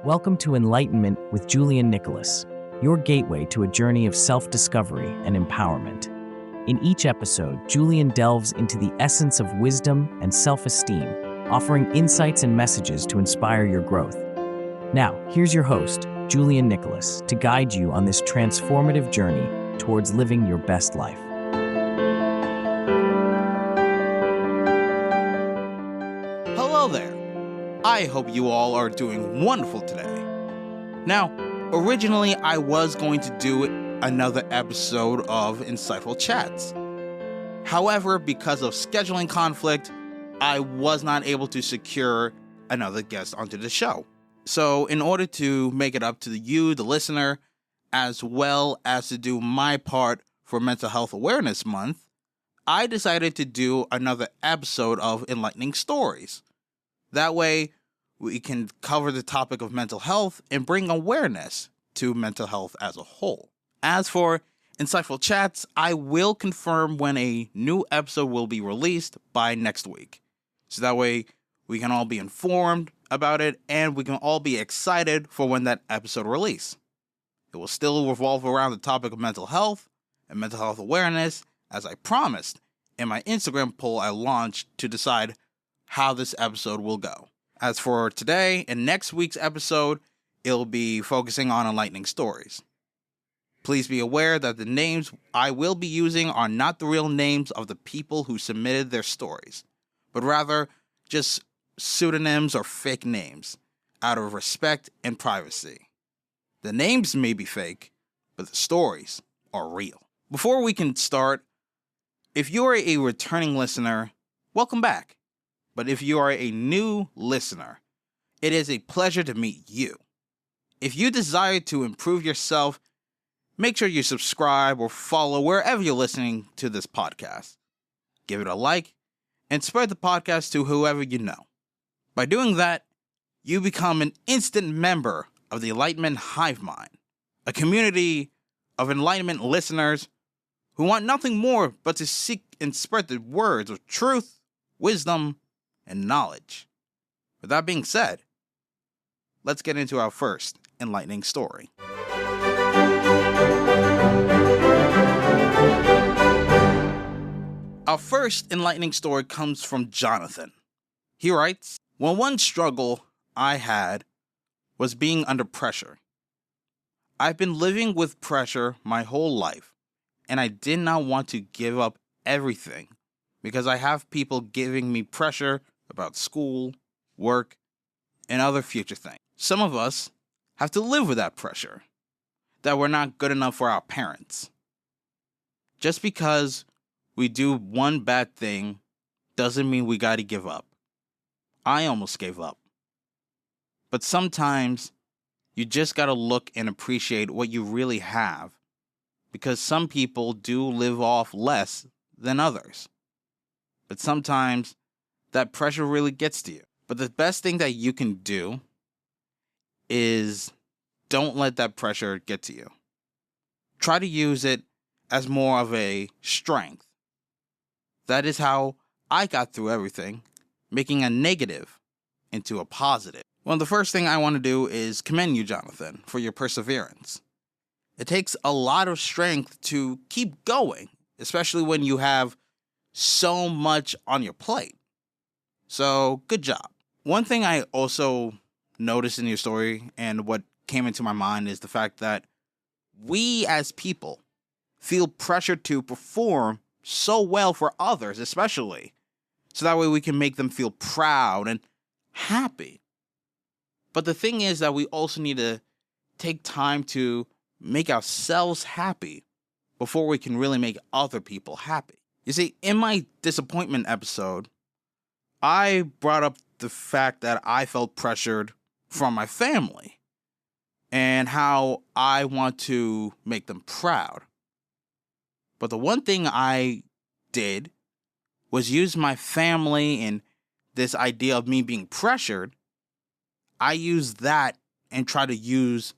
Welcome to Enlightenment with Julian, your gateway to a journey of self-discovery and empowerment. In each episode, Julian delves into the essence of wisdom and self-esteem, offering insights and messages to inspire your growth. Now, here's your host, Julian, to guide you on this transformative journey towards living your best life. Hello there. I hope you all are doing wonderful today. Now, originally I was going to do another episode of Insightful Chats. However, because of scheduling conflict, I was not able to secure another guest onto the show. So in order to make it up to you, the listener, as well as to do my part for Mental Health Awareness Month, I decided to do another episode of Enlightening Stories. That way, we can cover the topic of mental health and bring awareness to mental health as a whole. As for Insightful Chats, I will confirm when a new episode will be released by next week. So that way, we can all be informed about it and we can all be excited for when that episode release. It will still revolve around the topic of mental health and mental health awareness, as I promised in my Instagram poll I launched to decide how this episode will go. As for today and next week's episode, it'll be focusing on enlightening stories. Please be aware that the names I will be using are not the real names of the people who submitted their stories, but rather just pseudonyms or fake names out of respect and privacy. The names may be fake, but the stories are real. Before we can start, if you're a returning listener, welcome back. But if you are a new listener, it is a pleasure to meet you. If you desire to improve yourself, make sure you subscribe or follow wherever you're listening to this podcast. Give it a like and spread the podcast to whoever you know. By doing that, you become an instant member of the Enlightenment Hive Mind, a community of Enlightenment listeners who want nothing more but to seek and spread the words of truth, wisdom, and knowledge. With that being said, let's get into our first enlightening story. Our first enlightening story comes from Jonathan. He writes, "Well, one struggle I had was being under pressure. I've been living with pressure my whole life, and I did not want to give up everything because I have people giving me pressure about school, work, and other future things. Some of us have to live with that pressure, that we're not good enough for our parents. Just because we do one bad thing doesn't mean we gotta give up. I almost gave up. But sometimes you just gotta look and appreciate what you really have, because some people do live off less than others. But sometimes that pressure really gets to you. But the best thing that you can do is don't let that pressure get to you. Try to use it as more of a strength. That is how I got through everything, making a negative into a positive." Well, the first thing I want to do is commend you, Jonathan, for your perseverance. It takes a lot of strength to keep going, especially when you have so much on your plate. So, good job. One thing I also noticed in your story and what came into my mind is the fact that we as people feel pressured to perform so well for others, especially, so that way we can make them feel proud and happy. But the thing is that we also need to take time to make ourselves happy before we can really make other people happy. You see, in my disappointment episode, I brought up the fact that I felt pressured from my family and how I want to make them proud. But the one thing I did was use my family and this idea of me being pressured. I used that and try to use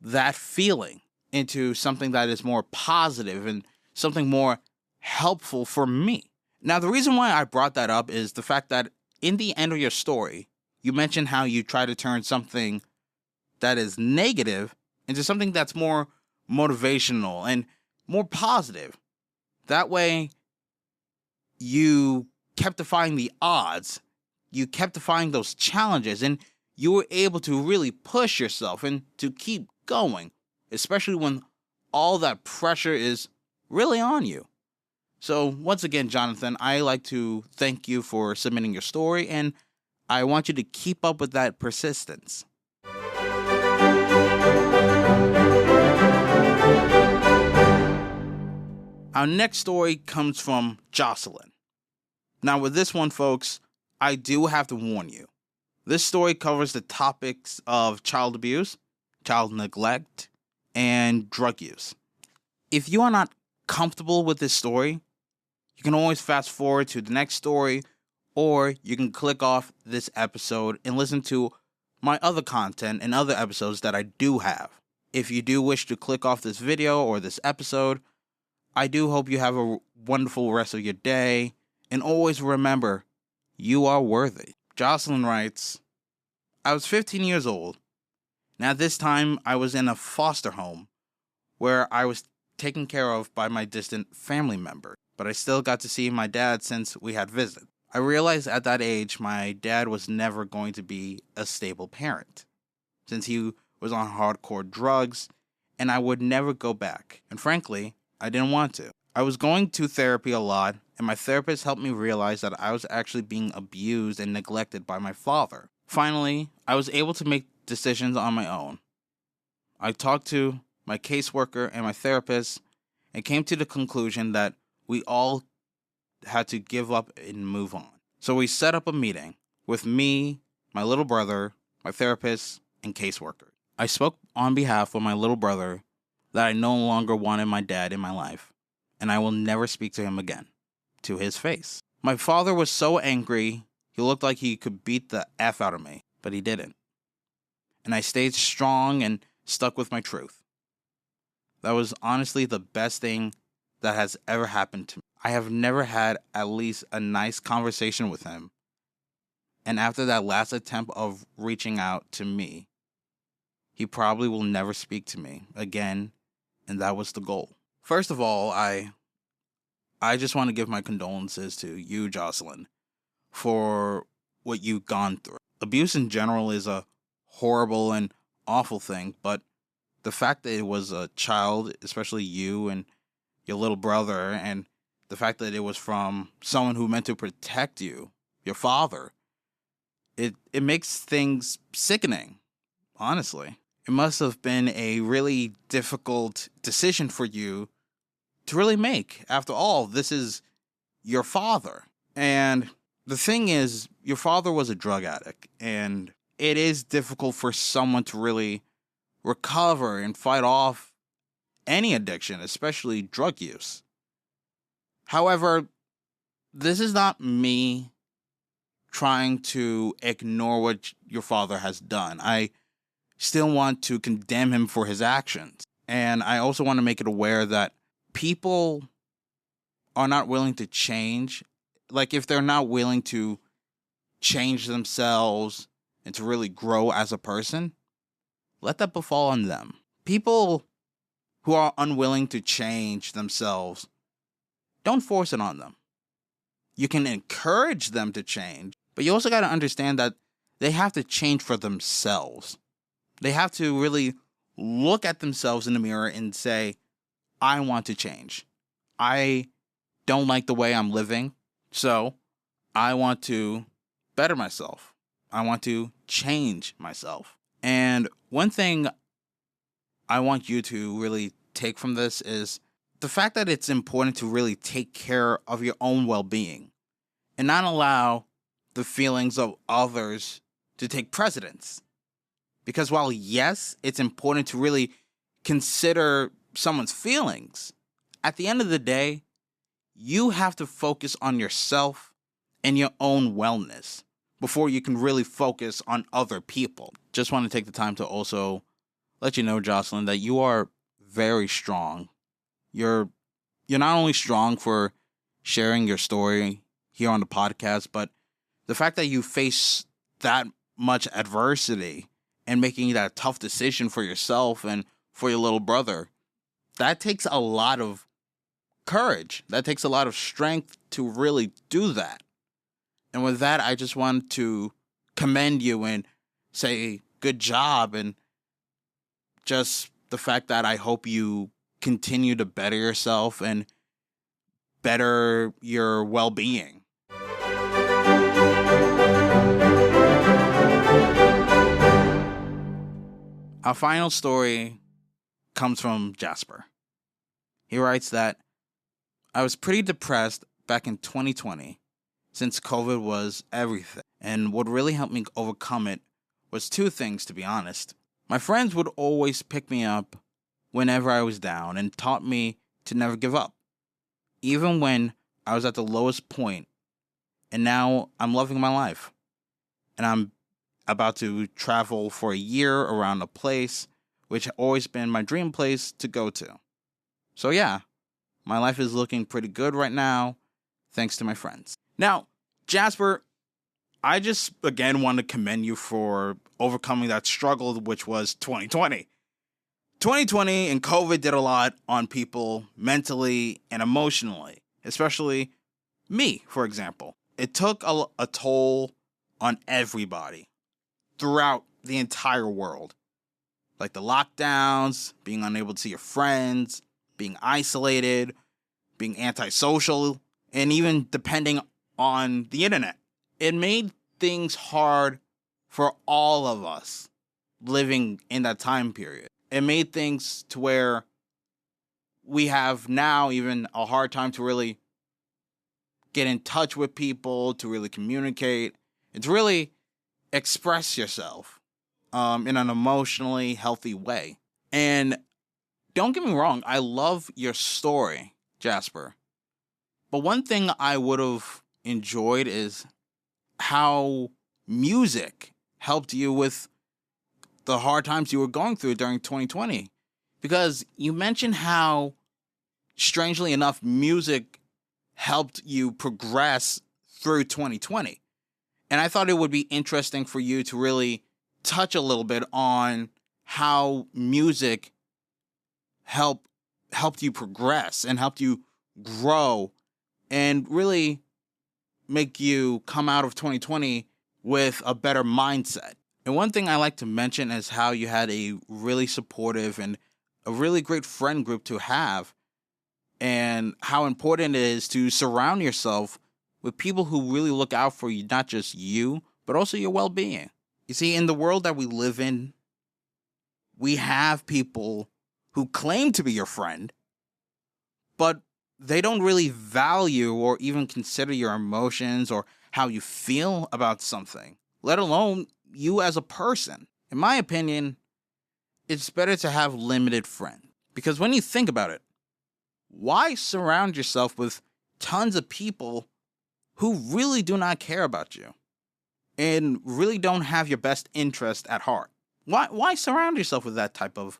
that feeling into something that is more positive and something more helpful for me. Now, the reason why I brought that up is the fact that in the end of your story, you mentioned how you try to turn something that is negative into something that's more motivational and more positive. That way, you kept defying the odds, you kept defying those challenges, and you were able to really push yourself and to keep going, especially when all that pressure is really on you. So once again, Jonathan, I like to thank you for submitting your story, and I want you to keep up with that persistence. Our next story comes from Jocelyn. Now with this one, folks, I do have to warn you. This story covers the topics of child abuse, child neglect, and drug use. If you are not comfortable with this story, you can always fast forward to the next story, or you can click off this episode and listen to my other content and other episodes that I do have. If you do wish to click off this video or this episode, I do hope you have a wonderful rest of your day, and always remember, you are worthy. Jocelyn writes, I was 15 years old, and at this time I was in a foster home where I was taken care of by my distant family member, but I still got to see my dad since we had visited. I realized at that age my dad was never going to be a stable parent, since he was on hardcore drugs, and I would never go back. And frankly, I didn't want to. I was going to therapy a lot, and my therapist helped me realize that I was actually being abused and neglected by my father. Finally, I was able to make decisions on my own. I talked to my caseworker and my therapist and came to the conclusion that we all had to give up and move on. So we set up a meeting with me, my little brother, my therapist, and caseworker. I spoke on behalf of my little brother that I no longer wanted my dad in my life, and I will never speak to him again, to his face. My father was so angry, he looked like he could beat the F out of me, but he didn't. And I stayed strong and stuck with my truth. That was honestly the best thing that has ever happened to me. I have never had at least a nice conversation with him. And after that last attempt of reaching out to me, he probably will never speak to me again, and that was the goal. First of all, I just want to give my condolences to you, Jocelyn, for what you've gone through. Abuse in general is a horrible and awful thing, but the fact that it was a child, especially you and your little brother, and the fact that it was from someone who meant to protect you, your father, it makes things sickening, honestly. It must have been a really difficult decision for you to really make. After all, this is your father. And the thing is, your father was a drug addict, and it is difficult for someone to really recover and fight off any addiction, especially drug use. However, this is not me trying to ignore what your father has done. I still want to condemn him for his actions. And I also want to make it aware that people are not willing to change. Like, if they're not willing to change themselves and to really grow as a person, let that befall on them. People who are unwilling to change themselves, don't force it on them. You can encourage them to change, but you also got to understand that they have to change for themselves. They have to really look at themselves in the mirror and say, I want to change. I don't like the way I'm living, so I want to better myself. I want to change myself. And one thing I want you to really take from this is the fact that it's important to really take care of your own well-being and not allow the feelings of others to take precedence. Because while, yes, it's important to really consider someone's feelings, at the end of the day, you have to focus on yourself and your own wellness before you can really focus on other people. Just want to take the time to also let you know, Jocelyn, that you are very strong. You're not only strong for sharing your story here on the podcast, but the fact that you face that much adversity and making that tough decision for yourself and for your little brother, that takes a lot of courage. That takes a lot of strength to really do that. And with that, I just want to commend you and say good job, and just the fact that I hope you continue to better yourself and better your well-being. Our final story comes from Jasper. He writes that I was pretty depressed back in 2020 since COVID was everything. And what really helped me overcome it was two things, to be honest. My friends would always pick me up whenever I was down and taught me to never give up, even when I was at the lowest point. And now I'm loving my life. And I'm about to travel for a year around a place which had always been my dream place to go to. So yeah, my life is looking pretty good right now, thanks to my friends. Now, Jasper, I just again want to commend you for overcoming that struggle, which was 2020. 2020 and COVID did a lot on people mentally and emotionally, especially me, for example. It took a toll on everybody throughout the entire world. Like the lockdowns, being unable to see your friends, being isolated, being antisocial, and even depending on the internet. It made things hard for all of us living in that time period. It made things to where we have now even a hard time to really get in touch with people, to really communicate, and to really express yourself in an emotionally healthy way. And don't get me wrong, I love your story, Jasper. But one thing I would have enjoyed is how music helped you with the hard times you were going through during 2020. Because you mentioned how, strangely enough, music helped you progress through 2020. And I thought it would be interesting for you to really touch a little bit on how music helped you progress and helped you grow and really make you come out of 2020 with a better mindset. And one thing I like to mention is how you had a really supportive and a really great friend group to have, and how important it is to surround yourself with people who really look out for you, not just you, but also your well-being. You see, in the world that we live in, we have people who claim to be your friend, but they don't really value or even consider your emotions or how you feel about something, let alone you as a person. In my opinion, it's better to have limited friends. Because when you think about it, why surround yourself with tons of people who really do not care about you and really don't have your best interest at heart? Why surround yourself with that type of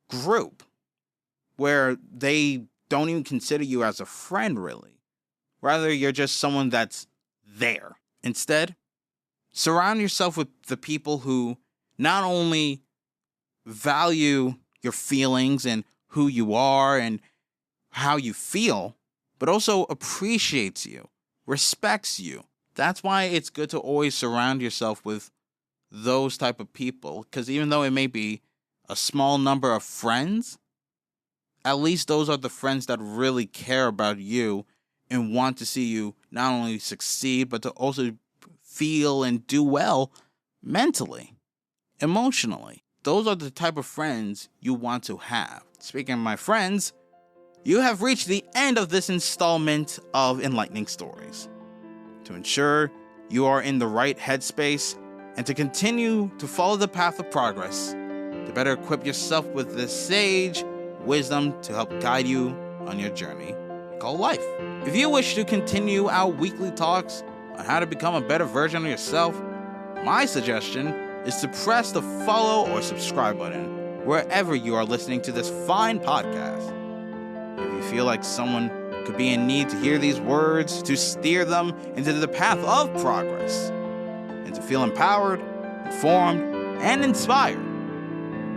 group where they don't even consider you as a friend, really? Rather, you're just someone that's there. Instead, surround yourself with the people who not only value your feelings and who you are and how you feel, but also appreciates you, respects you. That's why it's good to always surround yourself with those type of people, because even though it may be a small number of friends, at least those are the friends that really care about you and want to see you not only succeed, but to also feel and do well mentally, emotionally. Those are the type of friends you want to have. Speaking of my friends, you have reached the end of this installment of Enlightening Stories. To ensure you are in the right headspace and to continue to follow the path of progress, to better equip yourself with the sage wisdom to help guide you on your journey called life. If you wish to continue our weekly talks on how to become a better version of yourself, my suggestion is to press the follow or subscribe button wherever you are listening to this fine podcast. If you feel like someone could be in need to hear these words, to steer them into the path of progress, and to feel empowered, informed, and inspired,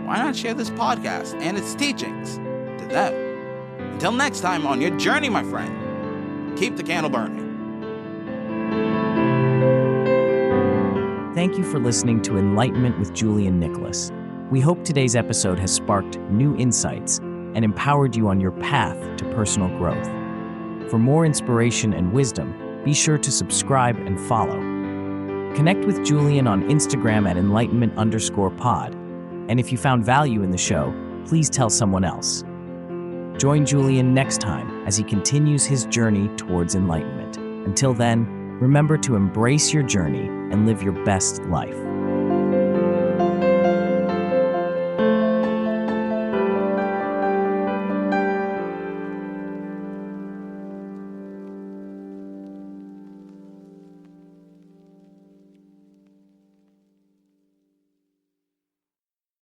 why not share this podcast and its teachings to them? Until next time on your journey, my friend, keep the candle burning. Thank you for listening to Enlightenment with Julian Nicholas. We hope today's episode has sparked new insights and empowered you on your path to personal growth. For more inspiration and wisdom, be sure to subscribe and follow. Connect with Julian on Instagram at enlightenment_pod. And if you found value in the show, please tell someone else. Join Julian next time as he continues his journey towards enlightenment. Until then, remember to embrace your journey and live your best life.